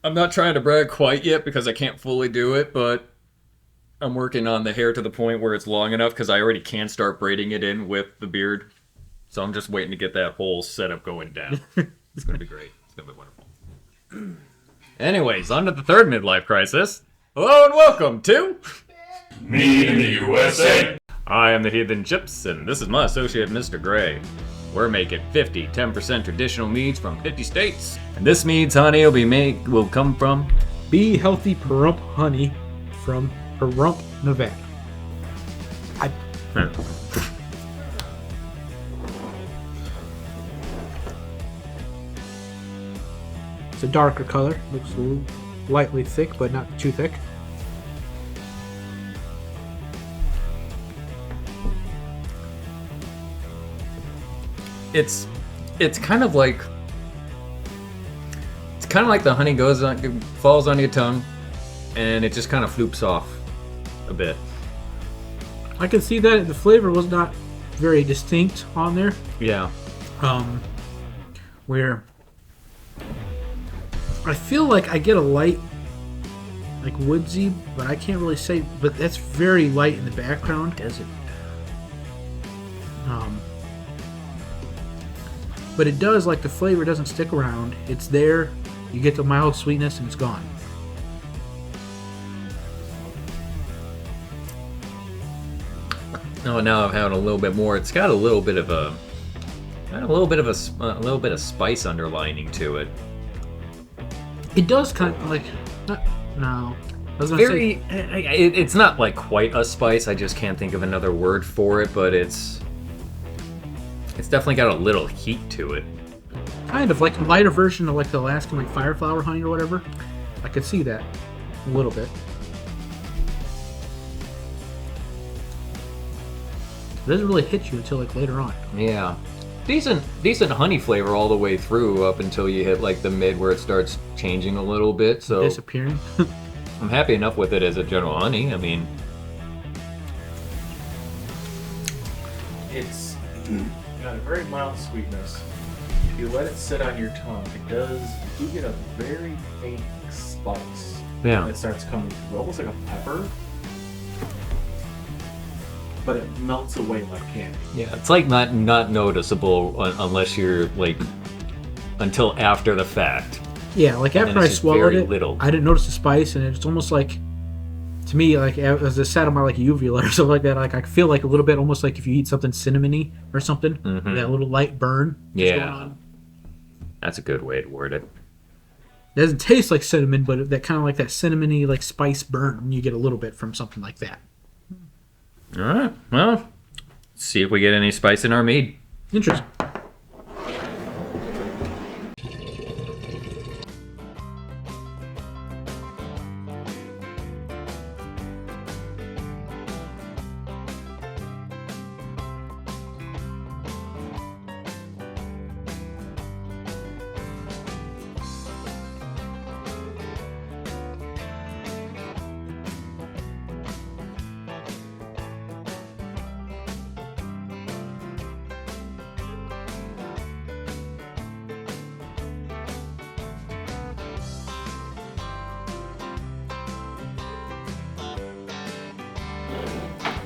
I'm not trying to brag quite yet because I can't fully do it, but I'm working on the hair to the point where it's long enough because I already can start braiding it in with the beard. So I'm just waiting to get that whole setup going down. It's going to be great. It's going to be wonderful. Anyways, on to the third midlife crisis. Hello and welcome to Mead in the USA. I am the Heathen Chips, and this is my associate, Mr. Gray. We're making 10% traditional meads from 50 states. And this mead's honey will come from Be Healthy PAHRUMP Honey from PAHRUMP, Nevada. It's a darker color. Looks a little lightly thick, but not too thick. It's kind of like the honey falls on your tongue, and it just kind of floops off a bit. I can see that the flavor was not very distinct on there. Yeah. Where I feel like I get a light, like woodsy, but I can't really say. But that's very light in the background. Desert. But it does, like, the flavor doesn't stick around. It's there. You get the mild sweetness, and it's gone. Oh, now I've had a little bit more. It's got a little bit of spice underlining to it. It does kind of like, no. I was gonna Very. It's not like quite a spice. I just can't think of another word for it. But it's definitely got a little heat to it. kind of like a lighter version of like the Alaskan like fire flower honey or whatever. I could see that a little bit. It doesn't really hit you until like later on. Yeah. Decent honey flavor all the way through up until you hit like the mid where it starts changing a little bit. So Disappearing. I'm happy enough with it as a general honey. I mean, It's got a very mild sweetness. If you let it sit on your tongue, you get a very faint spice. Yeah. It starts coming through, almost like a pepper. But it melts away like candy. yeah, it's like not noticeable unless you're like until after the fact. Yeah, like And then after I it's just swallowed very it, little. I didn't notice the spice, and it's almost like, to me, like as it sat on my like uvula or something like that, like I feel like a little bit, almost like if you eat something cinnamony or something, that little light burn. that's going Yeah. on. That's a good way to word it. It doesn't taste like cinnamon, but that kind of like that cinnamony like spice burn you get a little bit from something like that. All right. Well, let's see if we get any spice in our mead. Interesting.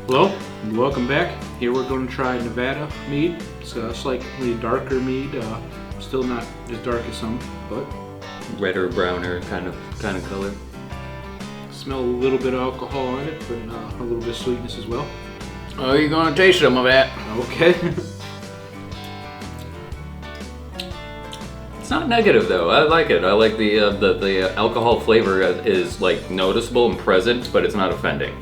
Hello, and welcome back. Here we're going to try Nevada mead. It's a slightly darker mead, still not as dark as some, but Redder, browner kind of color. smell a little bit of alcohol on it, but a little bit of sweetness as well. Oh, you're gonna taste some of that. Okay. It's not negative though. I like it. I like the alcohol flavor is like noticeable and present, but it's not offending.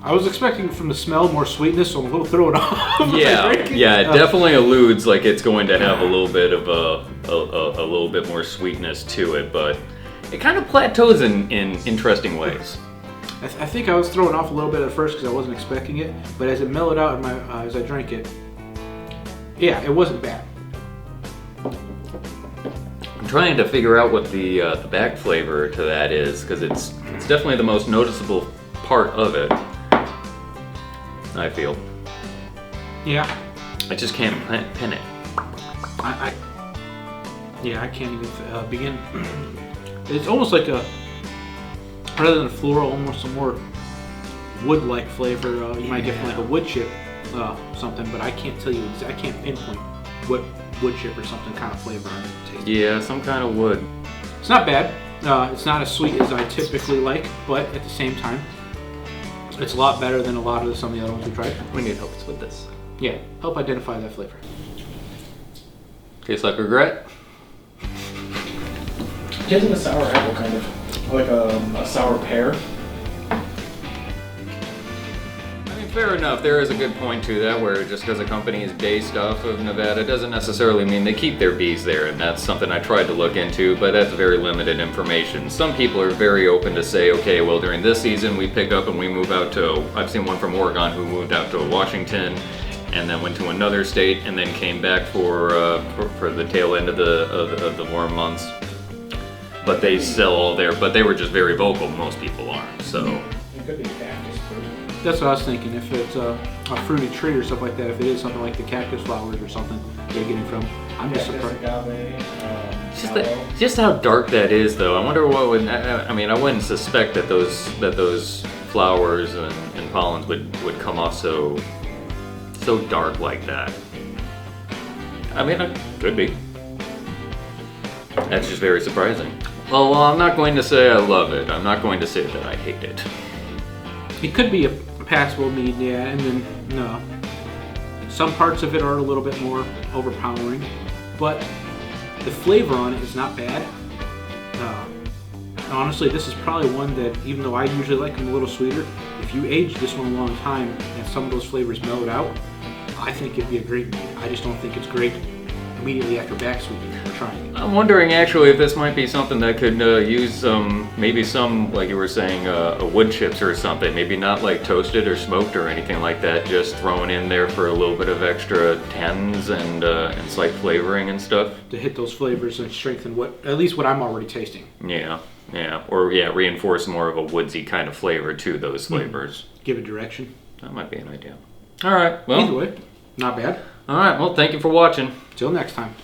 I was expecting from the smell more sweetness, so I'm a little thrown off. Yeah, yeah. It definitely alludes like it's going to have a little bit of a little bit more sweetness to it, but it kind of plateaus in interesting ways. I think I was thrown off a little bit at first because I wasn't expecting it, but as it mellowed out in my as I drank it, yeah, it wasn't bad. I'm trying to figure out what the back flavor to that is because it's definitely the most noticeable part of it. I feel. Yeah. I just can't pin it. I Yeah, I can't even begin. It's almost like a, rather than a floral, almost a more wood-like flavor. You might get from like a wood chip something, but I can't tell you. I can't pinpoint what wood chip or something kind of flavor I'm tasting. Yeah, some kind of wood. It's not bad. It's not as sweet as I typically like, but at the same time, it's a lot better than a lot of some of the other ones we tried. We need help with this. Yeah, help identify that flavor. Tastes like regret. Tastes like a sour apple, kind of. Like a sour pear. I mean, fair enough. There is a good point to that, where just because a company is based off of Nevada doesn't necessarily mean they keep their bees there, and that's something I tried to look into, but that's very limited information. Some people are very open to say, okay, well, during this season we pick up and we move out to, I've seen one from Oregon who moved out to Washington, and then went to another state, and then came back for the tail end of the warm months. But they sell all there. But they were just very vocal. Most people aren't. So It could be cactus fruit. That's what I was thinking. If it's a fruity tree or stuff like that, if it is something like the cactus flowers or something they're getting from, I'm just Cactus, surprised. agave, just how dark that is, though. I wonder what would. I mean, I wouldn't suspect that those flowers and pollens would come off so dark like that. I mean, it could be. That's just very surprising. Well, I'm not going to say I love it. I'm not going to say that I hate it. It could be a passable mead, yeah, and then no. Some parts of it are a little bit more overpowering, but the flavor on it is not bad. Honestly, this is probably one that, even though I usually like them a little sweeter, if you age this one a long time and some of those flavors mellowed out, I think it'd be a great mead. I just don't think it's great immediately after back sweetening or trying it. I'm wondering actually if this might be something that could use maybe some, like you were saying, wood chips or something. Maybe not like toasted or smoked or anything like that. Just thrown in there for a little bit of extra tannins and slight flavoring and stuff. To hit those flavors and strengthen at least what I'm already tasting. Yeah, or reinforce more of a woodsy kind of flavor to those flavors. Give it direction. That might be an idea. All right, well. Either way, not bad. All right, well, thank you for watching. Till next time.